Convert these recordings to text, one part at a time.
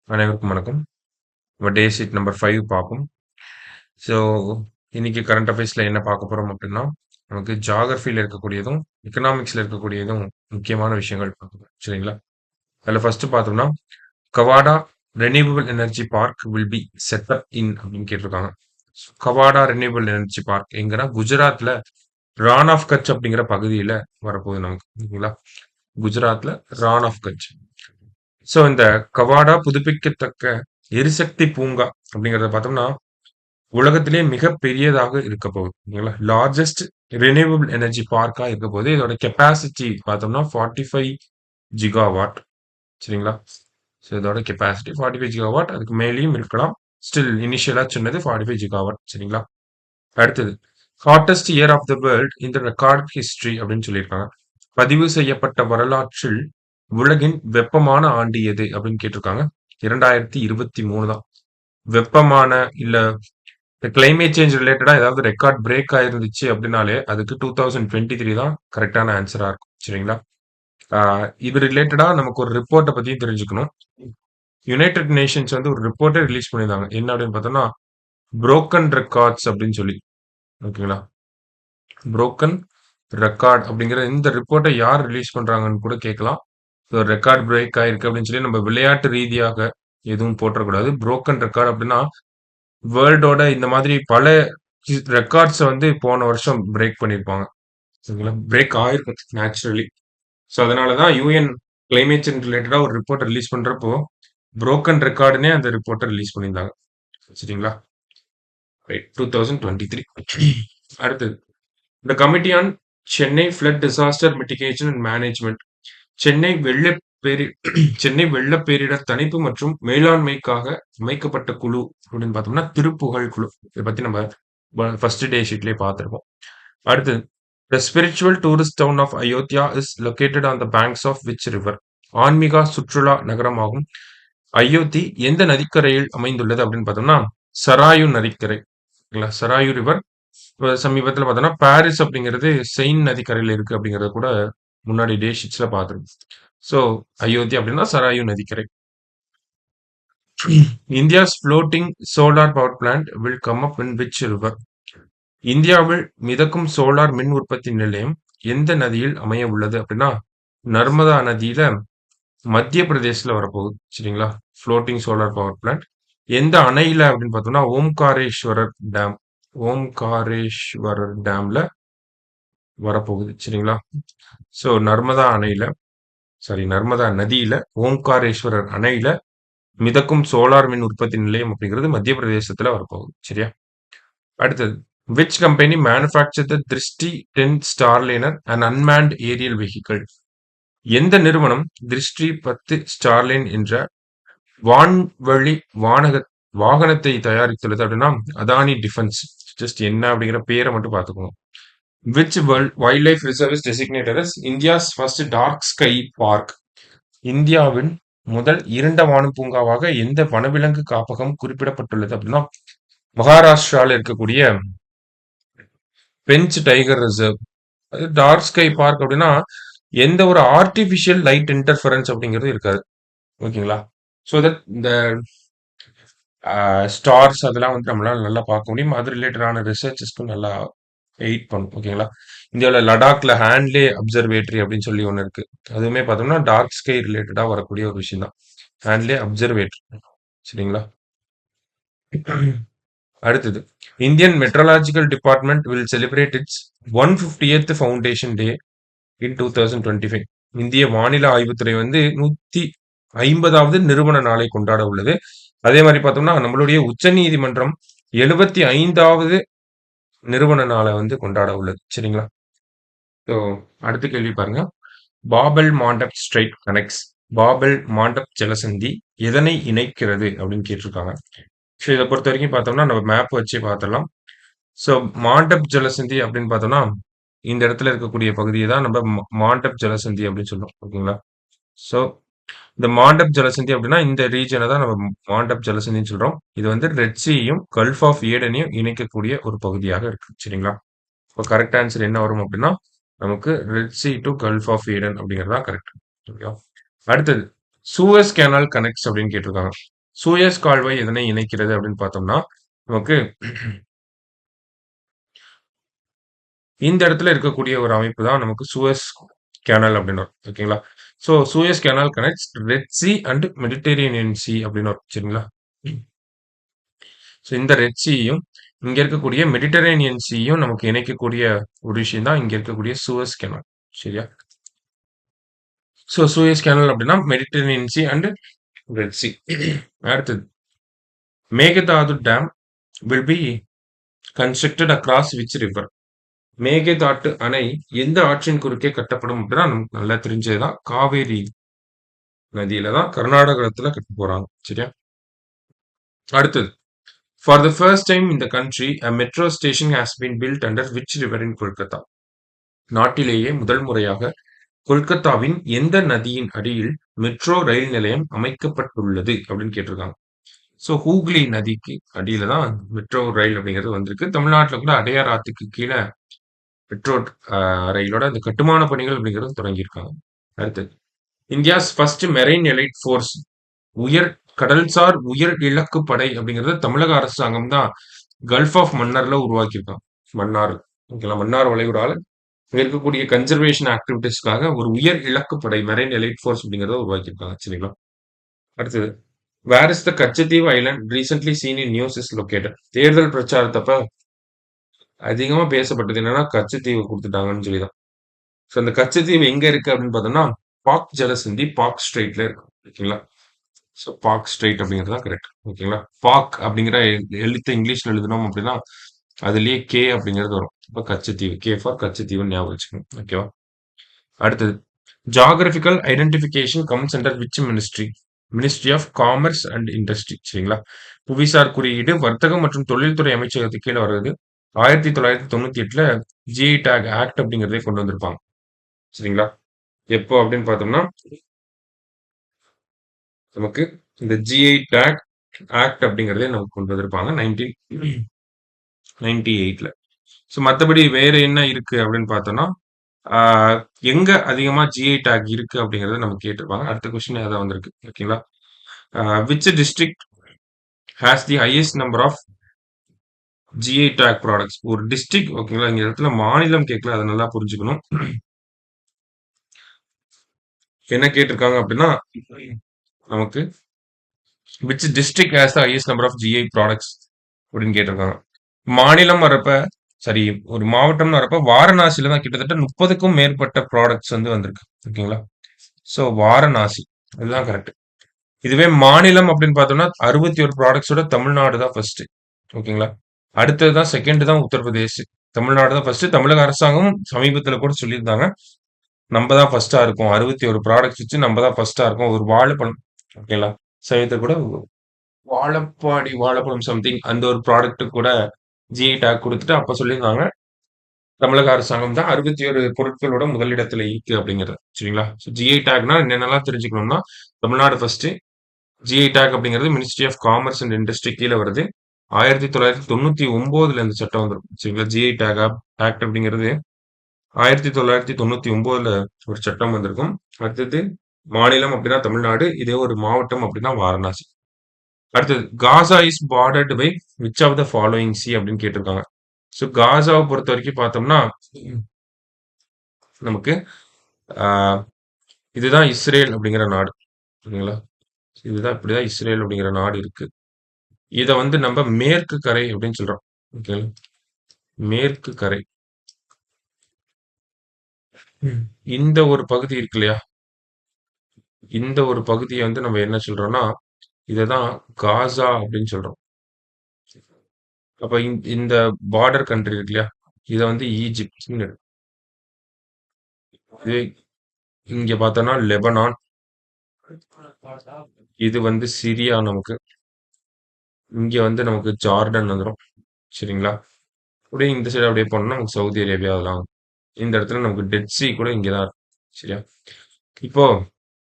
அனைவருக்கும் வணக்கம். நம்ம டே ஷீட் நம்பர் 5 பார்ப்போம். ஸோ, இன்னைக்கு கரண்ட் அஃபேர்ஸ்ல என்ன பார்க்க போறோம் அப்படின்னா, நமக்கு ஜியோகிராஃபில இருக்கக்கூடியதும், எக்கனாமிக்ஸ்ல இருக்கக்கூடியதும் முக்கியமான விஷயங்கள் பார்க்கணும். சரிங்களா? அதில ஃபர்ஸ்ட் பார்த்தோம்னா, Khavda renewable energy park will be set up in அப்படின்னு கேட்டிருக்காங்க. கவாடா ரெனியூவபிள் எனர்ஜி பார்க் எங்கன்னா குஜராத்ல ரான் ஆஃப் கட்ச் அப்படிங்கிற பகுதியில வரப்போகுது நமக்கு. ஓகேங்களா? குஜராத்ல ரான் ஆஃப் கட்ச். ஸோ இந்த கவாடா புதுப்பிக்கத்தக்க எரிசக்தி பூங்கா அப்படிங்கிறத பார்த்தோம்னா, உலகத்திலேயே மிகப் பெரியதாக இருக்க போகுது. ஓகேங்களா? லார்ஜஸ்ட் ரினியூவபிள் எனர்ஜி பார்க்கா இருக்க போகுது. இதோட கெப்பாசிட்டி பார்த்தோம்னா 45 ஜிகாவாட். சரிங்களா? ஸோ இதோட கெப்பாசிட்டி 45 ஜிகாவாட். அதுக்கு மேலேயும் இருக்கலாம். ஸ்டில் இனிஷியலா சொன்னது 45 ஜிகாவாட். சரிங்களா? அடுத்தது hottest year of the world in the record history அப்படின்னு சொல்லியிருக்காங்க. பதிவு செய்யப்பட்ட வரலாற்றில் உலகின் வெப்பமான ஆண்டு எது அப்படின்னு கேட்டிருக்காங்க. 2023 தான். வெப்பமான இல்ல கிளைமேட் சேஞ்ச் ரிலேட்டடா ஏதாவது ரெக்கார்ட் பிரேக் ஆயிருந்துச்சு அப்படின்னாலே அதுக்கு 2023 தான் கரெக்டான ஆன்சரா இருக்கும். சரிங்களா? இது ரிலேட்டடா நமக்கு ஒரு ரிப்போர்ட்டை பத்தியும் தெரிஞ்சுக்கணும். யுனைடெட் நேஷன்ஸ் வந்து ஒரு ரிப்போர்ட்டை ரிலீஸ் பண்ணியிருந்தாங்க. என்ன அப்படின்னு பார்த்தோம்னா, புரோக்கன் ரெக்கார்ட்ஸ் அப்படின்னு சொல்லி. ஓகேங்களா? புரோக்கன் ரெக்கார்ட் அப்படிங்கிற இந்த ரிப்போர்ட்டை யார் ரிலீஸ் பண்றாங்கன்னு கூட கேட்கலாம். ஸோ ரெக்கார்ட் பிரேக் ஆயிருக்கு அப்படின்னு சொல்லி நம்ம விளையாட்டு ரீதியாக எதுவும் போற்றக்கூடாது. புரோக்கன் ரெக்கார்ட் அப்படின்னா வேர்ல்டோட இந்த மாதிரி பல ரெக்கார்ட்ஸை வந்து போன வருஷம் பிரேக் பண்ணியிருப்பாங்க. சரிங்களா? பிரேக் ஆயிருக்கு நேச்சுரலி. ஸோ அதனால தான் யூஎன் கிளைமேட் சேஞ்ச் ரிலேட்டடா ஒரு ரிப்போர்ட் ரிலீஸ் பண்றப்போ புரோக்கன் ரெக்கார்டுனே அந்த ரிப்போர்ட்டை ரிலீஸ் பண்ணியிருந்தாங்க. சரிங்களா? ரைட் 2023. அடுத்தது The Committee on Chennai Flood Disaster Mitigation and Management Chennai வெள்ள பேரி சென்னை வெள்ள பேரிடர் தணிப்பு மற்றும் மேலாண்மைக்காக அமைக்கப்பட்ட குழு அப்படின்னு பார்த்தோம்னா திருப்புகழ் குழு. இதை பத்தி நம்ம ஃபர்ஸ்ட் டே ஷீட்லயே பார்த்திருப்போம். அடுத்து The spiritual tourist town of Ayodhya is located on the banks of which river? ஆன்மீக சுற்றுலா நகரமாகும் அயோத்தி எந்த நதிக்கரையில் அமைந்துள்ளது அப்படின்னு பார்த்தோம்னா சராயு நதிக்கரை. சராயு ரிவர். சமீபத்துல பார்த்தோம்னா பாரிஸ் அப்படிங்கிறது செயின் நதிக்கரையில இருக்கு அப்படிங்கறத கூட முன்னாடி டே ஷீட்ஸ்ல பார்த்திருக்கோம். ஸோ அயோத்தி அப்படின்னா சராயு நதிக்கரை. India's floating solar power plant will come up in which river? இந்தியாவில் மிதக்கும் சோலார் மின் உற்பத்தி நிலையம் எந்த நதியில் அமைய உள்ளது அப்படின்னா நர்மதா நதியில மத்திய பிரதேசல வரப்போகுது. சரிங்களா? ஃப்ளோட்டிங் சோலார் பவர் பிளான்ட் எந்த அணையில அப்படின்னு பார்த்தோம்னா ஓம்காரேஸ்வரர் டேம். ஓம்காரேஸ்வரர் டேம்ல வரப்போகுது. சரிங்களா? ஸோ நர்மதா நதியில ஓம்காரேஸ்வரர் அணையில மிதக்கும் சோலார் மின் உற்பத்தி நிலையம் அப்படிங்கிறது மத்திய பிரதேசத்துல வரப்போகுது. சரியா? அடுத்தது விச் கம்பெனி மேனுஃபேக்சர் த திருஷ்டி 10 Starliner and unmanned aerial vehicle? எந்த நிறுவனம் திருஷ்டி 10 ஸ்டார்லைன் என்ற வான்வழி வாகனத்தை தயாரித்துள்ளது அப்படின்னா அதானி டிஃபென்ஸ். ஜஸ்ட் என்ன அப்படிங்கிற பேரை மட்டும் பார்த்துக்கோங்க. Which wild life reserve is designated as India's first dark sky park? இந்தியாவின் முதல் இருண்ட வானம் பூங்காவாக எந்த வனவிலங்கு காப்பகம் குறிப்பிடப்பட்டுள்ளது அப்படின்னா மகாராஷ்டிரால இருக்கக்கூடிய பெஞ்ச் டைகர் ரிசர்வ். அது டார்க் ஸ்கை பார்க் அப்படின்னா எந்த ஒரு ஆர்டிபிஷியல் லைட் இன்டர்ஃபரன்ஸ் அப்படிங்கிறது இருக்காது. ஓகேங்களா? ஸோ தட் இந்த ஸ்டார்ஸ் அதெல்லாம் வந்து நம்மளால நல்லா பார்க்க முடியும். அது ரிலேட்டடான ரிசர்ச்சஸ்க்கும் நல்லா எயிட் பண்ணும். ஓகேங்களா? இந்தியாவில் லடாக்ல ஹேண்ட்லே அப்சர்வேட்டரி அப்படின்னு சொல்லி ஒன்று இருக்கு. அதுவுமே பார்த்தோம்னா டார்க் ஸ்கை ரிலேட்டடா வரக்கூடிய ஒரு விஷயம் தான். ஹேண்ட்லே அப்சர்வேட்டரி. சரிங்களா? அடுத்தது Indian meteorological department will celebrate its 150th foundation day in 2025. இந்திய வானிலை ஆய்வுத்துறை வந்து 150வது நிறுவன நாளை கொண்டாட உள்ளது. அதே மாதிரி பார்த்தோம்னா நம்மளுடைய உச்ச நீதிமன்றம் 75வது நிறுவன நாளை வந்து கொண்டாட உள்ளது. சரிங்களா? ஸோ அடுத்த கேள்வி பாருங்க. பாபல் மாண்டப் ஸ்ட்ரைட் கனெக்ட்ஸ். பாபல் மாண்டப் ஜலசந்தி எதனை இணைக்கிறது அப்படின்னு கேட்டிருக்காங்க. ஸோ இதை பொறுத்த வரைக்கும் பார்த்தோம்னா நம்ம மேப் வச்சு பார்த்துடலாம். ஸோ மாண்டப் ஜலசந்தி அப்படின்னு பார்த்தோம்னா இந்த இடத்துல இருக்கக்கூடிய பகுதியை தான் நம்ம மாண்டப் ஜலசந்தி அப்படின்னு சொல்லுவோம். ஓகேங்களா? ஸோ இந்த மாண்டப் ஜலசந்தி அப்படின்னா இந்த ரீஜனை தான் நம்ம மாண்டப் ஜலசந்தின்னு சொல்றோம். இது வந்து ரெட் சீயும் கல்ஃப் ஆஃப் ஏடனையும் இணைக்கக்கூடிய ஒரு பகுதியாக இருக்கு. சரிங்களா? இப்போ கரெக்ட் ஆன்சர் என்ன வரும் அப்படின்னா நமக்கு red sea to gulf of Aden அப்படிங்கிறது தான் கரெக்ட். ஓகேவா? அடுத்தது சூயஸ் கேனால் கனெக்ட்ஸ் அப்படின்னு கேட்டிருக்காங்க. சூயஸ் கால்வாய் எதனை இணைக்கிறது அப்படின்னு பார்த்தோம்னா, நமக்கு இந்த இடத்துல இருக்கக்கூடிய ஒரு அமைப்பு தான் நமக்கு சூயஸ் கேனல் அப்படின்னு வரும். ஓகேங்களா? So Suez canal connects red C and Mediterranean C அப்படின்னு வரும். சரிங்களா? ஸோ இந்த ரெட் சீயும், இங்க இருக்கக்கூடிய மெடிட்டரேனியன் சீயும் நமக்கு இணைக்கக்கூடிய ஒரு விஷயம் தான் இங்க இருக்கக்கூடிய சூயஸ் கேனல். சரியா? ஸோ சூயஸ் கேனல் அப்படின்னா Mediterranean sea and red sea. அடுத்தது Mekedatu dam will be constructed across which river? Mekedatu அணை எந்த ஆற்றின் குறுக்கே கட்டப்படும் அப்படின்னா நமக்கு நல்லா தெரிஞ்சதுதான் காவேரி நதியில தான் கர்நாடகத்துல கட்ட போறாங்க. சரியா? அடுத்தது For the first time in the country, a metro station has been built under which river in Kolkata? நாட்டிலேயே முதல் முறையாக கொல்கத்தாவின் எந்த நதியின் அடியில் மெட்ரோ ரயில் நிலையம் அமைக்கப்பட்டுள்ளது அப்படின்னு கேட்டிருக்காங்க. ஸோ ஹூக்ளி நதிக்கு அடியில தான் மெட்ரோ ரயில் அப்படிங்கிறது வந்திருக்கு. தமிழ்நாட்டுல கூட அடையார் ஆத்துக்கு கீழே மெட்ரோ ரயிலோட அந்த கட்டுமான பணிகள் அப்படிங்கிறது தொடங்கியிருக்காங்க. அடுத்தது India's first marine elite force உயர் கடல்சார் உயர் இலக்கு படை அப்படிங்கறது தமிழக அரசாங்கம் தான் கல்ஃப் ஆஃப் மன்னார்ல உருவாக்கியிருக்காங்க. மன்னார் ஓகேங்களா? மன்னார் வளைகுடால இங்க இருக்கக்கூடிய கன்சர்வேஷன் ஆக்டிவிட்டிஸ்க்காக ஒரு உயர் இலக்கு படை மெரைன் எலைட் ஃபோர்ஸ் அப்படிங்கறத உருவாக்கியிருக்காங்க. சரிங்களா? அடுத்தது where is the Katchatheevu island recently seen in news is located? தேர்தல் பிரச்சாரத்தப்ப அதிகமா பேசப்பட்டது என்னன்னா கச்சத்தீவு கொடுத்துட்டாங்கன்னு சொல்லிதான். ஸோ அந்த கச்சத்தீவு எங்க இருக்கு அப்படின்னு பார்த்தோம்னா பாக் ஜலசந்தி பாக் ஸ்ட்ரெயிட்ல இருக்கு. ஓகேங்களா? ஸோ பாக் ஸ்ட்ரெயிட் அப்படிங்கிறது தான் கரெக்ட். ஓகேங்களா? பாக் அப்படிங்கிற எழுத்து இங்கிலீஷ்ல எழுதணும் அப்படின்னா அதுலயே கே அப்படிங்கிறது வரும். இப்போ கச்சத்தீவு கே ஃபார் கச்சத்தீவுன்னு ஞாபகம் வச்சுக்கணும். ஓகேவா? அடுத்தது geographical identification comes under which ministry? Ministry of commerce and industry. சரிங்களா? புவிசார் குறியீடு வர்த்தகம் மற்றும் தொழில்துறை அமைச்சகத்துக்கு கீழே வருது. 1998ல ஜிஐ டேக் ஆக்ட் அப்படிங்கிறதே கொண்டு வந்திருப்பாங்க. சரிங்களா? எப்போ அப்படின்னு பார்த்தோம்னா நமக்கு இந்த ஜிஐ டேக் ஆக்ட் அப்படிங்கிறதே நமக்கு கொண்டு வந்திருப்பாங்க 1998ல. ஸோ மற்றபடி வேற என்ன இருக்கு அப்படின்னு பார்த்தோம்னா எங்க அதிகமா ஜிஐ டேக் இருக்கு அப்படிங்கறத நம்ம கேட்டிருப்பாங்க. அடுத்த கொஸ்டின் அதான் வந்திருக்கு. ஓகேங்களா? Which district has the highest number of GI tag products? ஒரு டிஸ்ட்ரிக்ட் ஓகேங்களா? இந்த இடத்துல மாநிலம் கேட்கல, அதை நல்லா புரிஞ்சுக்கணும். என்ன கேட்டிருக்காங்க அப்படின்னா நமக்கு which district has the highest number of GI products அப்படின்னு கேட்டிருக்காங்க. மாநிலம் வரப்ப சரி ஒரு மாவட்டம்னு வரப்ப வாரணாசியில தான் கிட்டத்தட்ட 30க்கும் மேற்பட்ட ப்ராடக்ட்ஸ் வந்து வந்திருக்கு. ஓகேங்களா? ஸோ வாரணாசி இதுதான் கரெக்ட். இதுவே மாநிலம் அப்படின்னு பார்த்தோம்னா 61 ப்ராடக்ட்ஸோட தமிழ்நாடு தான் ஃபர்ஸ்ட். ஓகேங்களா? அடுத்தது தான் செகண்ட் தான் உத்தரப்பிரதேஷ். தமிழ்நாடு தான் ஃபர்ஸ்ட். தமிழக அரசாங்கம் சமீபத்துல கூட சொல்லியிருந்தாங்க நம்ம தான் ஃபர்ஸ்டா இருக்கோம். 61 ப்ராடக்ட்ஸ் வச்சு நம்ம தான் ஃபர்ஸ்டா இருக்கோம். ஒரு வாழைப்பழம் ஓகேங்களா? சமீபத்துல கூட வாழப்பாடி வாழைப்பழம் சம்திங் அந்த ஒரு ப்ராடக்ட் கூட ஜிஐ டேக் கொடுத்துட்டு அப்ப சொல்லியிருந்தாங்க தமிழக அரசாங்கம் தான் 61 பொருட்களோட முதலிடத்துல இருக்கு அப்படிங்கிறது. சரிங்களா? ஜிஐ டேக்னா என்னென்னலாம் தெரிஞ்சுக்கணும்னா தமிழ்நாடு ஃபர்ஸ்ட். ஜிஐ டேக் அப்படிங்கிறது ministry of commerce and industry கீழே வருது. 1999ல இந்த சட்டம் வந்துரும். சரிங்களா? ஜிஐ டேக் ஆக்ட் அப்படிங்கிறது 1999ல ஒரு சட்டம் வந்திருக்கும். அடுத்தது மாநிலம் அப்படின்னா தமிழ்நாடு, இதே ஒரு மாவட்டம் அப்படின்னா வாரணாசி. அடுத்தது Gaza is bordered by which of the following sea அப்படின்னு கேட்டிருக்காங்க. ஸோ காசாவை பொறுத்த வரைக்கும் பார்த்தோம்னா நமக்கு ஆஹ், இதுதான் இஸ்ரேல் அப்படிங்கிற நாடு. சரிங்களா? இதுதான் இப்படிதான் இஸ்ரேல் அப்படிங்கிற நாடு இருக்கு. இத வந்து நம்ம மேற்கு கரை அப்படின்னு சொல்றோம். ஓகேங்களா? மேற்கு கரை. இந்த ஒரு பகுதி இருக்கு இல்லையா? இந்த ஒரு பகுதியை வந்து நம்ம என்ன சொல்றோம்னா இததான் காசா அப்படின்னு சொல்றோம். அப்ப இந்த பார்டர் கண்ட்ரி இருக்கு இல்லையா? இத வந்து ஈஜிப்ட். இது இங்க பார்த்தோம்னா லெபனான். இது வந்து சிரியா நமக்கு. இங்க வந்து நமக்கு ஜார்டன் வந்துடும். சரிங்களா? அப்படியே இந்த சைடு அப்படியே போனோம்னா நமக்கு சவுதி அரேபியா அதெல்லாம் வரும். இந்த இடத்துல நமக்கு டெட் சி கூட இங்கதான் இருக்கு. சரியா? இப்போ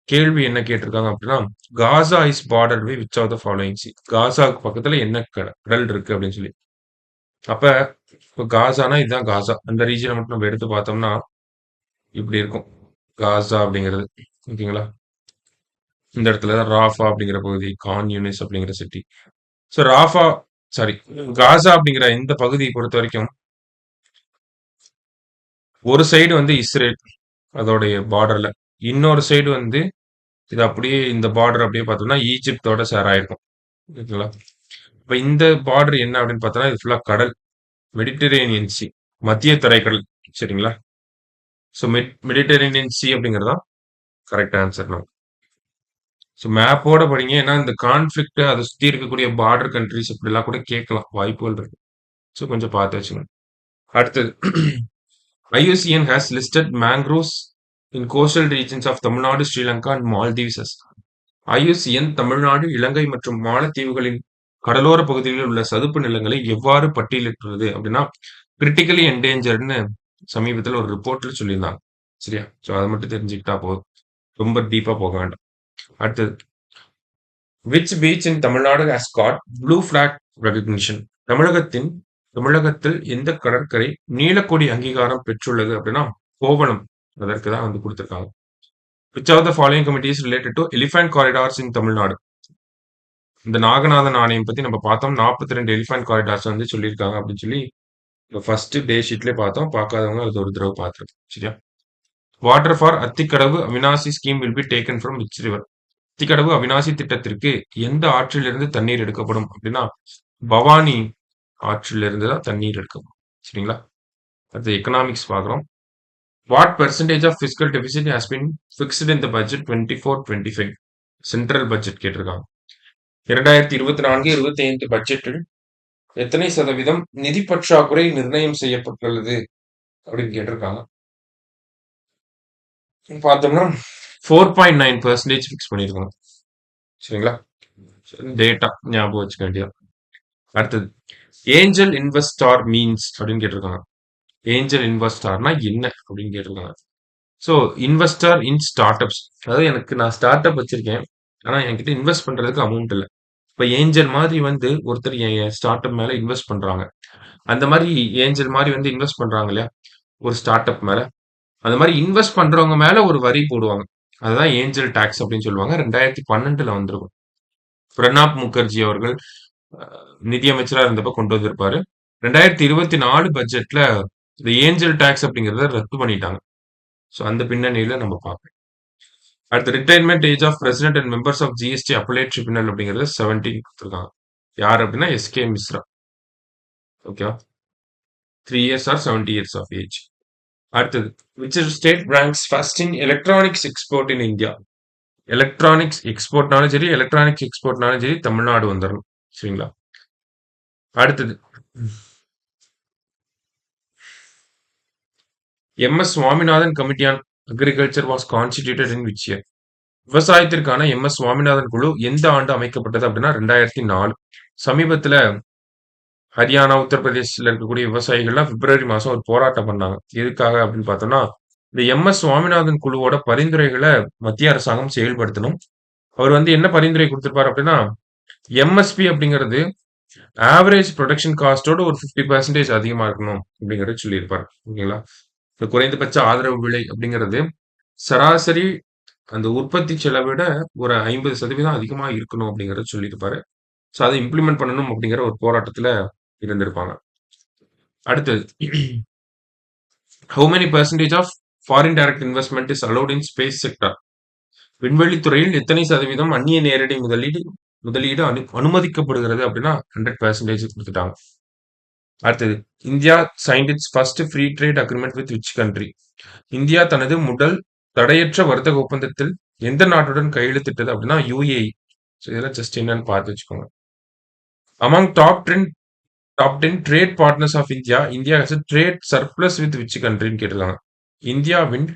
கேள்வி என்ன கேட்டிருக்காங்க அப்படின்னா Gaza is border by which of the following sea? காசாக்கு பக்கத்துல என்ன கடல் இருக்கு அப்படின்னு சொல்லி. அப்ப இப்போ காசானா இதுதான் காசா. அந்த ரீஜனை மட்டும் நம்ம எடுத்து பார்த்தோம்னா இப்படி இருக்கும் காசா அப்படிங்கிறது. ஓகேங்களா? இந்த இடத்துல தான் ராஃபா அப்படிங்கிற பகுதி, கான் யூனிஸ் அப்படிங்கிற சிட்டி. ஸோ சாரி காசா அப்படிங்கிற இந்த பகுதியை பொறுத்த வரைக்கும் ஒரு சைடு வந்து இஸ்ரேல் அதோடைய பார்டர்ல, இன்னொரு சைடு வந்து இது அப்படியே இந்த பார்டர் அப்படியே பார்த்தோம்னா ஈஜிப்தோட ஷேர் ஆயிருக்கும். ஓகேங்களா? இப்ப இந்த பார்டர் என்ன அப்படின்னு பார்த்தோம்னா இது ஃபுல்லா கடல், மெடிட்டரேனியன் சி, மத்திய தரைக்கடல். சரிங்களா? ஸோ மெடிட்டரேனியன் சி அப்படிங்கிறது தான் கரெக்ட் ஆன்சர். ஸோ மேப்போட படிங்க. ஏன்னா இந்த கான்ஃப்ளிக்ட் அதை சுத்தி இருக்கக்கூடிய பார்டர் கண்ட்ரிஸ் இப்படிலாம் கூட கேட்கலாம், வாய்ப்புகள் இருக்கு. ஸோ கொஞ்சம் பார்த்து வச்சுக்கோங்க. அடுத்தது IUCN has listed mangroves in coastal regions of Tamil Nadu, Sri Lanka and Maldives as IUCN Tamil Nadu, இலங்கை மற்றும் மாலத்தீவுகளின் கடலோர பகுதிகளில் உள்ள சதுப்பு நிலங்களை எவ்வாறு பட்டியலிட்டுள்ளது அப்படின்னா கிரிட்டிக்கலி என்டேஞ்சர்ட்னு சமீபத்தில் ஒரு ரிப்போர்ட்ல சொல்லியிருந்தாங்க. சரியா? ஸோ அதை மட்டும் தெரிஞ்சுக்கிட்டா போதும், ரொம்ப டீப்பா போக வேண்டாம். அடுத்தது which beach in Tamil Nadu has got blue flag recognition? தமிழகத்தில் எந்த கடற்கரை நீலக்கொடி அங்கீகாரம் பெற்றுள்ளது அப்படின்னா கோவளம். அதற்கு தான் வந்து கொடுத்திருக்காங்க. Which of the following committees related to elephant corridors in Tamil Nadu? இந்த நாகநாதன் ஆணையம் பத்தி நம்ம பார்த்தோம். 42 எலிஃபண்ட் காரிடார்ஸ் வந்து சொல்லியிருக்காங்க அப்படின்னு சொல்லி ஃபர்ஸ்ட் டே ஷீட்லேயே பார்த்தோம். பார்க்காதவங்க அது ஒரு தடவை பார்த்துருக்கோம். சரியா? Water for Athikadavu Avinashi scheme will be taken from which river? Athikadavu Avinashi திட்டத்திற்கு எந்த ஆற்றிலிருந்து தண்ணீர் எடுக்கப்படும் அப்படின்னா பவானி ஆற்றிலிருந்து தான் தண்ணீர் எடுக்கப்படும். சரிங்களா? அடுத்து எக்கனாமிக்ஸ் பார்க்குறோம். What percentage of fiscal deficit has been fixed in the budget 24-25? Central budget கேட்டிருக்காங்க. 2024-25 பட்ஜெட்டில் எத்தனை சதவீதம் நிதி பற்றாக்குறை நிர்ணயம் செய்யப்பட்டுள்ளது அப்படின்னு கேட்டிருக்காங்க. பார்த்தோம்னா 4.9% ஃபிக்ஸ் பண்ணியிருக்காங்க. சரிங்களா? டேட்டா ஞாபகம் வச்சுக்க வேண்டியது. அடுத்தது ஏஞ்சல் இன்வெஸ்டார் மீன்ஸ் அப்படின்னு கேட்டிருக்காங்க. ஏஞ்சல் இன்வெஸ்டார்னா என்ன அப்படின்னு கேட்டிருக்காங்க. ஸோ இன்வெஸ்டர் இன் ஸ்டார்ட் அப்ஸ், அதாவது நான் ஸ்டார்ட் அப் வச்சிருக்கேன், ஆனா என்கிட்ட இன்வெஸ்ட் பண்றதுக்கு அமௌண்ட் இல்லை. இப்ப ஏஞ்சல் மாதிரி வந்து ஒருத்தர் என் ஸ்டார்ட் அப் மேல இன்வெஸ்ட் பண்றாங்க. அந்த மாதிரி ஏஞ்சல் மாதிரி வந்து இன்வெஸ்ட் பண்றாங்க இல்லையா ஒரு ஸ்டார்ட் அப் மேல, அந்த மாதிரி இன்வெஸ்ட் பண்றவங்க மேல ஒரு வரி போடுவாங்க. அதுதான் ஏஞ்சல் டாக்ஸ் அப்படின்னு சொல்லுவாங்க. 2012 வந்திருக்கும். பிரணாப் முகர்ஜி அவர்கள் நிதியமைச்சரா இருந்தப்ப கொண்டு வந்திருப்பாரு. 2024 பட்ஜெட்ல இந்த ஏஞ்சல் டாக்ஸ் அப்படிங்கறத ரத்து பண்ணிட்டாங்க. ஸோ அந்த பின்னணியில நம்ம பார்ப்போம். அடுத்து retirement age of president and members of GST appellate tribunal அப்படிங்கிறது 17 கொடுத்துருக்காங்க. யார் அப்படின்னா எஸ்கே மிஸ்ரா. ஓகேவா? 3 years are 70 years of age. அடுத்தது which state ranks first in electronics export in India? Electronics எக்ஸ்போர்ட்னாலும் சரி, எலக்ட்ரானிக்ஸ் எக்ஸ்போர்ட்னாலும் சரி, தமிழ்நாடு வந்துடணும். சரிங்களா? அடுத்தது MS Swaminathan committee on agriculture was constituted in which year? விவசாயத்திற்கான MS சுவாமிநாதன் குழு எந்த ஆண்டு அமைக்கப்பட்டது அப்படின்னா 2004. சமீபத்துல ஹரியானா, உத்தரப்பிரதேசத்துல இருக்கக்கூடிய விவசாயிகள்லாம் பிப்ரவரி மாசம் ஒரு போராட்டம் பண்ணாங்க. எதுக்காக அப்படின்னு பார்த்தோம்னா இந்த MS சுவாமிநாதன் குழுவோட பரிந்துரைகளை மத்திய அரசாங்கம் செயல்படுத்தணும். அவர் வந்து என்ன பரிந்துரை கொடுத்திருப்பாரு அப்படின்னா MSP அப்படிங்கிறது ஆவரேஜ் ப்ரொடக்ஷன் காஸ்டோட ஒரு 50% அதிகமா இருக்கணும் அப்படிங்கறத சொல்லியிருப்பாரு. ஓகேங்களா? இந்த குறைந்தபட்ச ஆதரவு விலை அப்படிங்கிறது சராசரி அந்த உற்பத்தி செலவை விட ஒரு 50% அதிகமா இருக்கணும் அப்படிங்கறத சொல்லியிருப்பாரு. ஸோ அதை இம்ப்ளிமெண்ட் பண்ணணும் அப்படிங்கிற ஒரு போராட்டத்துல இருந்திருப்பாங்க. அடுத்தது how many percentage of foreign direct investment is allowed in space sector? விண்வெளி துறையில் எத்தனை சதவீதம் அந்நிய நேரடி முதலீடு அனுமதிக்கப்படுகிறது அப்படின்னா 100% கொடுத்துட்டாங்க. அடுத்தது India signed it's first free trade agreement with which country? India தனது முதல் தடையற்ற வர்த்தக ஒப்பந்தத்தில் எந்த நாட்டுடன் கையெழுத்திட்டது அப்படின்னா UAE. ஸோ இதெல்லாம் ஜஸ்ட் என்னன்னு பார்த்து வச்சுக்கோங்க. Among top 10 trade partners of India, India has trade surplus with which கண்ட்ரின்னு கேட்டிருக்காங்க. இந்தியாவின்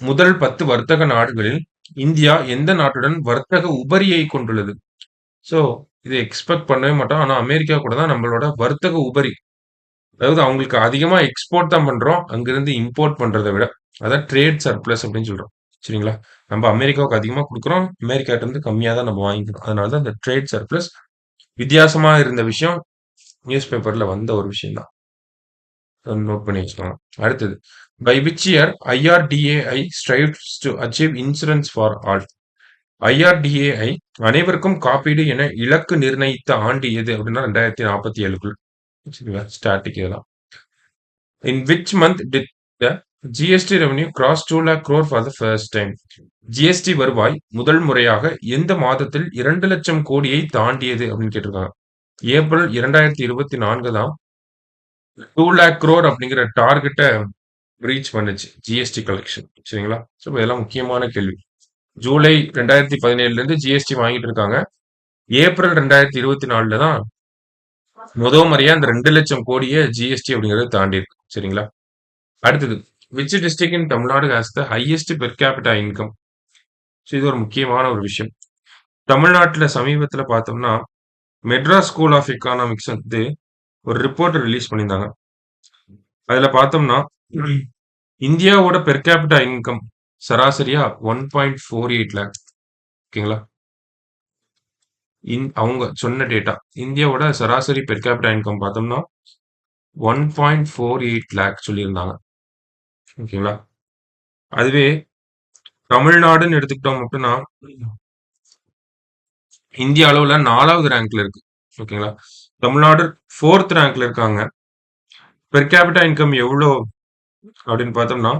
முதல் 10 வர்த்தக நாடுகளில் இந்தியா எந்த நாட்டுடன் வர்த்தக உபரியை கொண்டுள்ளது? ஸோ இதை எக்ஸ்பெக்ட் பண்ணவே மாட்டோம். ஆனா அமெரிக்கா கூட தான் நம்மளோட வர்த்தக உபரி, அதாவது அவங்களுக்கு அதிகமா எக்ஸ்போர்ட் தான் பண்றோம் அங்கிருந்து இம்போர்ட் பண்றதை விட, அதான் ட்ரேட் சர்ப்ளஸ் அப்படின்னு சொல்றோம். சரிங்களா? நம்ம அமெரிக்காவுக்கு அதிகமா கொடுக்குறோம், அமெரிக்காட்ட இருந்து கம்மியா தான் நம்ம வாங்கிக்கிறோம். அதனால தான் இந்த ட்ரேட் சர்ப்ளஸ். வித்தியாசமா இருந்த விஷயம், நியூஸ் பேப்பர்ல வந்த ஒரு விஷயம் தான். நோட் பண்ணி வச்சுக்கோங்க. அடுத்தது, by which year IRDAI strives to achieve insurance for all. IRDAI அனைவருக்கும் காப்பீடு என இலக்கு நிர்ணயித்த ஆண்டு எது அப்படின்னா 2047க்குள். சரிங்களா? ஸ்டாட்டிக் இதெல்லாம். In which month did the GST revenue cross 2 lakh crore for the first time. GST வருவாய் முதல் முறையாக எந்த மாதத்தில் 2 லட்சம் கோடியை தாண்டியது அப்படின்னு கேட்டிருக்காங்க. ஏப்ரல் 2024 தான் 2 lakh crore அப்படிங்கிற டார்கெட்டை ரீச் பண்ணுச்சு ஜிஎஸ்டி கலெக்ஷன். சரிங்களா? ஸோ இதெல்லாம் முக்கியமான கேள்வி. ஜூலை 2017 இருந்து ஜிஎஸ்டி வாங்கிட்டு இருக்காங்க. ஏப்ரல் 2024 தான் முதல் முறையா அந்த 2 லட்சம் கோடியை ஜிஎஸ்டி அப்படிங்கறத தாண்டி இருக்கு. சரிங்களா? அடுத்தது, which district in Tamil Nadu has the highest per capita income. So இது ஒரு முக்கியமான ஒரு விஷயம். தமிழ்நாட்டுல சமீபத்துல பார்த்தோம்னா மெட்ராஸ் ஸ்கூல் ஆஃப் எக்கானாமிக்ஸ் வந்து ஒரு ரிப்போர்ட் ரிலீஸ் பண்ணியிருந்தாங்க. அதுல பார்த்தோம்னா இந்தியாவோட பெர் கேபிட்டா இன்கம் சராசரியா 1.48 lakh. ஓகேங்களா? அவங்க சொன்ன டேட்டா இந்தியாவோட சராசரி பெர் கேபிட்டா இன்கம் பார்த்தோம்னா 1.48 lakh சொல்லியிருந்தாங்க. ஓகேங்களா? அதுவே தமிழ்நாடுன்னு எடுத்துக்கிட்டோம் அப்படின்னா இந்திய அளவுல 4வது ரேங்க்ல இருக்கு. ஓகேங்களா? தமிழ்நாடு 4th ரேங்க்ல இருக்காங்க. பெர் கேபிட்டா இன்கம் எவ்வளோ அப்படின்னு பார்த்தோம்னா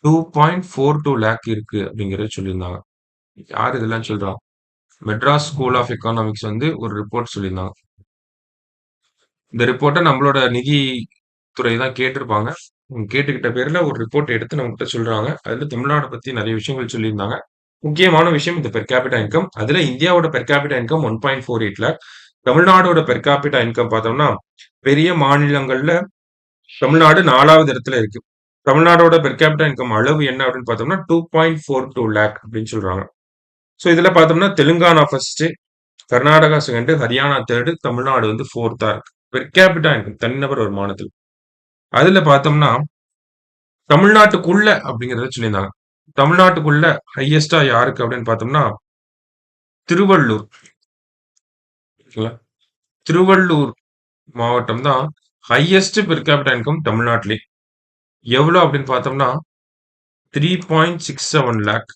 2.42 lakh இருக்கு அப்படிங்கறத சொல்லியிருந்தாங்க. யார் இதெல்லாம் சொல்றா? மெட்ராஸ் ஸ்கூல் ஆஃப் எக்கானாமிக்ஸ் வந்து ஒரு ரிப்போர்ட் சொல்லியிருந்தாங்க. இந்த ரிப்போர்ட்டை நம்மளோட நிதி துறை தான் கேட்டிருப்பாங்க. கேட்டுக்கிட்ட பேர்ல ஒரு ரிப்போர்ட் எடுத்து நம்ம கிட்ட சொல்றாங்க. அதுல தமிழ்நாடு பத்தி நிறைய விஷயங்கள் சொல்லியிருந்தாங்க. முக்கியமான விஷயம் இந்த பெர் கேபிட்டா இன்கம். அதுல இந்தியாவோட பெர் கேபிட்டா இன்கம் 1.48 lakh. தமிழ்நாடோட பெர் கேபிட்டா இன்கம் பார்த்தோம்னா பெரிய மாநிலங்கள்ல தமிழ்நாடு 4வது இடத்துல இருக்கு. தமிழ்நாடோட பெர் கேபிட்டா இன்கம் அளவு என்ன அப்படின்னு பார்த்தோம்னா 2.42 lakh அப்படின்னு சொல்றாங்க. ஸோ இதுல பார்த்தோம்னா Telangana first, Karnataka second, Haryana third, Tamil Nadu வந்து 4th இருக்கு. பெர் கேபிட்டா இன்கம் தனிநபர் வருமானத்தில். அதுல பார்த்தோம்னா தமிழ்நாட்டுக்குள்ள அப்படிங்கறத சொல்லியிருந்தாங்க. தமிழ்நாட்டுக்குள்ள ஹையஸ்டா யாருக்கு அப்படின்னு பார்த்தோம்னா திருவள்ளூர். திருவள்ளூர் மாவட்டம் தான் ஹையஸ்ட் பெர் கேபிட்டா இன்கம் தமிழ்நாட்டிலே. எவ்வளவு அப்படின்னு பார்த்தோம்னா 3.67 lakh.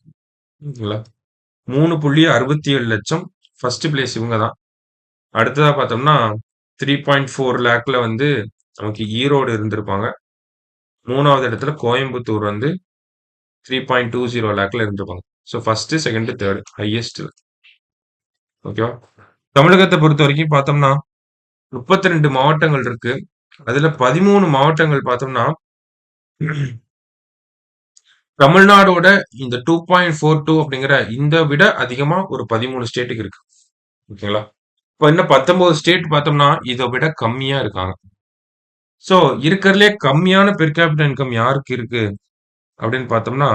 3.67 லட்சம். ஃபர்ஸ்ட் பிளேஸ் இவங்க தான். அடுத்ததா பார்த்தோம்னா 3.4 lakhல வந்து நமக்கு ஈரோடு இருந்திருப்பாங்க. 3வது இடத்துல கோயம்புத்தூர் வந்து 3.20 lakhல இருந்திருப்பாங்க. So first, second, third highest. ஓகேவா? தமிழகத்தை பொறுத்த வரைக்கும் பார்த்தோம்னா 32 மாவட்டங்கள் இருக்கு. அதுல 13 மாவட்டங்கள் பார்த்தோம்னா தமிழ்நாடோட இந்த 2.42 அப்படிங்கிற இந்த விட அதிகமா ஒரு 13 ஸ்டேட்டுக்கு இருக்கு. ஓகேங்களா? இப்போ இன்னும் 19 ஸ்டேட் பார்த்தோம்னா இதை விட கம்மியா இருக்காங்க. சோ இருக்கிறதுலே கம்மியான பெர் கேபிட்டா இன்கம் யாருக்கு இருக்கு அப்படின்னு பார்த்தோம்னா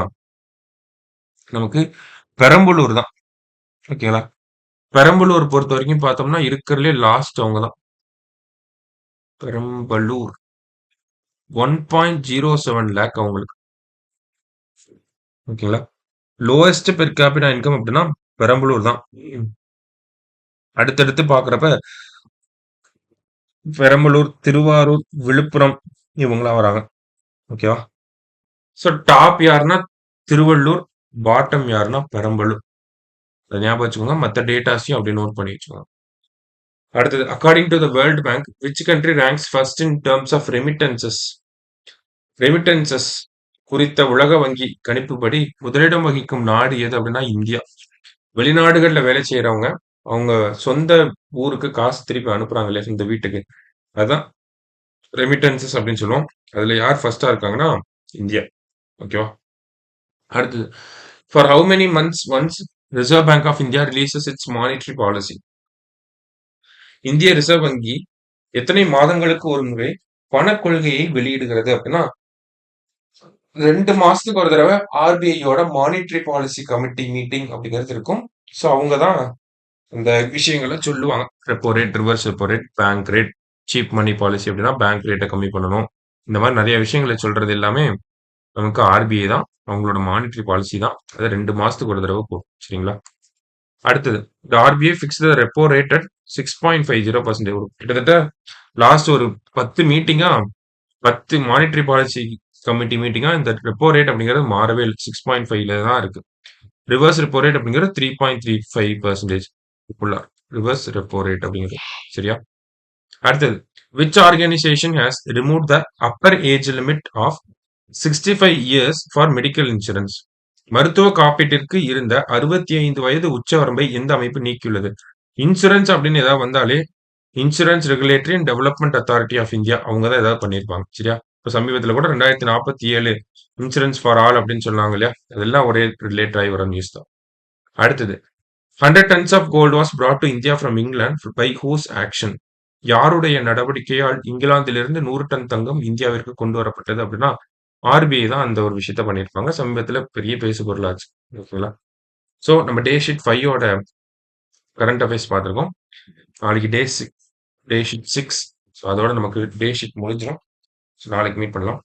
நமக்கு பெரம்பலூர் தான். ஓகேங்களா? பெரம்பலூர் பொறுத்த வரைக்கும் பார்த்தோம்னா இருக்கிறதுலே லாஸ்ட் அவங்க தான். பெரம்பலூர் 1.07 lakh அவங்களுக்கு. ஓகேங்களா? லோவஸ்ட் பெர் கேபிட்டா இன்கம் அப்படின்னா பெரம்பலூர் தான். அடுத்தடுத்து பாக்குறப்ப பெரம்பலூர், திருவாரூர், விழுப்புரம் இவங்களாம் வராங்க. ஓகேவா? ஸோ டாப் யாருன்னா திருவள்ளூர், பாட்டம் யாருன்னா பெரம்பலூர். அதை ஞாபகம் வச்சுக்கோங்க. மற்ற டேட்டாஸையும் அப்படி நோட் பண்ணி வச்சுக்கோங்க. அடுத்தது, according to the world bank which country ranks first in terms of remittances. Remittances குறித்த உலக வங்கி கணிப்புப்படி முதலிடம் வகிக்கும் நாடு எது அப்படின்னா இந்தியா. வெளிநாடுகள்ல வேலை செய்யறவங்க அவங்க சொந்த ஊருக்கு காசு திருப்பி அனுப்புறாங்க இல்லையா, இந்த வீட்டுக்கு, அதுதான் ரெமிட்டன்சஸ் அப்படின்னு சொல்லுவோம். அதுல யார் ஃபர்ஸ்டா இருக்காங்கன்னா இந்தியா. ஓகேவா? அடுத்தது, for how many months once reserve bank of India releases its monetary policy. இந்திய ரிசர்வ் வங்கி எத்தனை மாதங்களுக்கு ஒரு முறை பண கொள்கையை வெளியிடுகிறது அப்படின்னா 2 மாசத்துக்கு ஒரு தடவை ஆர்பிஐயோட மானிட்டரி பாலிசி கமிட்டி மீட்டிங் அப்படிங்கிறது இருக்கும். ஸோ அவங்க தான் அந்த விஷயங்களை சொல்லுவாங்க. Repo rate, reverse repo rate, bank rate, cheap money policy அப்படின்னா பேங்க் ரேட்டை கம்மி பண்ணணும். இந்த மாதிரி நிறைய விஷயங்களை சொல்றது எல்லாமே நமக்கு ஆர்பிஐ தான். அவங்களோட மானிட்டரி பாலிசி தான். அதை 2 மாசத்துக்கு ஒரு தடவை போடும். சரிங்களா? அடுத்தது, RBI fix the repo rate at 6.50%. கிட்டத்தட்ட லாஸ்ட் ஒரு 10 மீட்டிங்கா 10 மானிட்டரி பாலிசி கமிட்டி மீட்டிங்கா இந்த ரெப்போ ரேட் அப்படிங்கிறது மாறவே இல்ல. 6.5ல தான் இருக்கு. ரிவர்ஸ் ரெப்போ ரேட் அப்படிங்கிறது 3.35% ஃபுல்லா. ரிவர்ஸ் ரெப்போ ரேட் அப்படிங்கிறது. சரியா? அடுத்தது. Which organisation has removed the upper age limit of 65 years for medical insurance? மருத்துவ காப்பீட்டிற்கு இருந்த 65 வயது உச்சவரம்பை எந்த அமைப்பு நீக்கியுள்ளது? இன்சூரன்ஸ் அப்படின்னு ஏதாவது வந்தாலே insurance regulatory and development authority of India அவங்க தான் ஏதாவது பண்ணியிருப்பாங்க. சரியா? இப்போ சமீபத்தில் கூட 2047 இன்சூரன்ஸ் ஃபார் ஆல் அப்படின்னு சொன்னாங்க இல்லையா? அதெல்லாம் ஒரே ரிலேட் ஆகி வர நியூஸ் தான். அடுத்தது 100 tons of gold was brought to India from England by whose action? யாருடைய நடவடிக்கையால் இங்கிலாந்திலிருந்து 100 டன் தங்கம் இந்தியாவிற்கு கொண்டு வரப்பட்டது அப்படின்னா ஆர்பிஐ தான் அந்த ஒரு விஷயத்த பண்ணியிருப்பாங்க. சமீபத்தில் பெரிய பேசு பொருளாச்சு. ஓகேங்களா? ஸோ நம்ம டே ஷீட் 5ஓட கரண்ட் அஃபேர்ஸ் பார்த்துருக்கோம். நாளைக்கு டே ஷீட் 6. ஸோ அதோட நமக்கு டே ஷீட் முடிஞ்சிடும். ஸோ நாளைக்கு மீட் பண்ணலாம்.